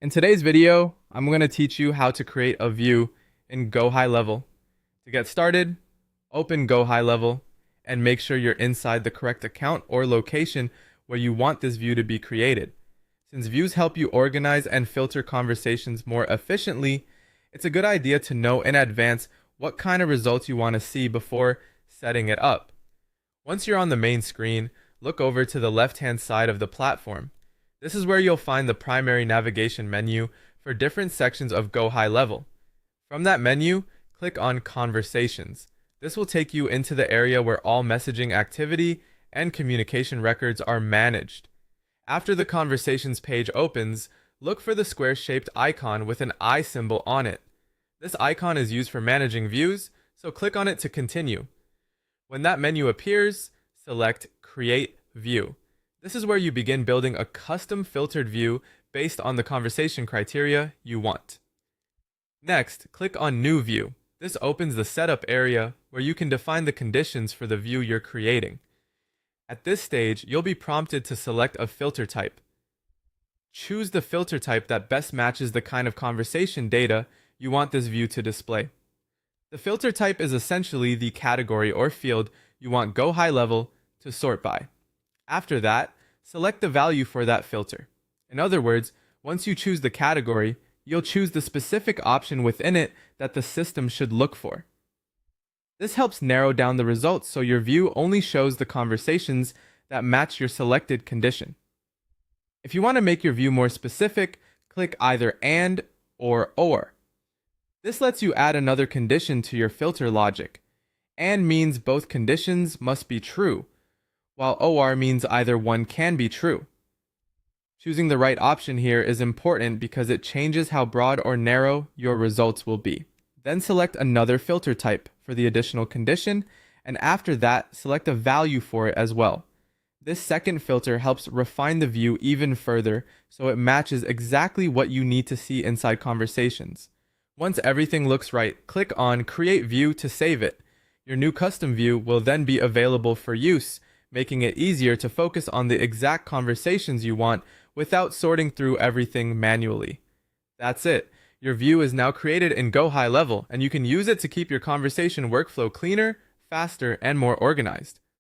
In today's video, I'm going to teach you how to create a view in Gohighlevel. To get started, open Gohighlevel and make sure you're inside the correct account or location where you want this view to be created. Since views help you organize and filter conversations more efficiently, it's a good idea to know in advance what kind of results you want to see before setting it up. Once you're on the main screen, look over to the left-hand side of the platform. This is where you'll find the primary navigation menu for different sections of Gohighlevel. From that menu, click on Conversations. This will take you into the area where all messaging activity and communication records are managed. After the Conversations page opens, look for the square-shaped icon with an eye symbol on it. This icon is used for managing views, so click on it to continue. When that menu appears, select Create View. This is where you begin building a custom filtered view based on the conversation criteria you want. Next, click on New View. This opens the setup area where you can define the conditions for the view you're creating. At this stage, you'll be prompted to select a filter type. Choose the filter type that best matches the kind of conversation data you want this view to display. The filter type is essentially the category or field you want Gohighlevel to sort by. After that, select the value for that filter. In other words, once you choose the category, you'll choose the specific option within it that the system should look for. This helps narrow down the results so your view only shows the conversations that match your selected condition. If you want to make your view more specific, click either AND or. This lets you add another condition to your filter logic. AND means both conditions must be true, while OR means either one can be true. Choosing the right option here is important because it changes how broad or narrow your results will be. Then select another filter type for the additional condition, and after that, select a value for it as well. This second filter helps refine the view even further so it matches exactly what you need to see inside conversations. Once everything looks right, click on Create View to save it. Your new custom view will then be available for use, making it easier to focus on the exact conversations you want without sorting through everything manually. That's it. Your view is now created in Gohighlevel, and you can use it to keep your conversation workflow cleaner, faster, and more organized.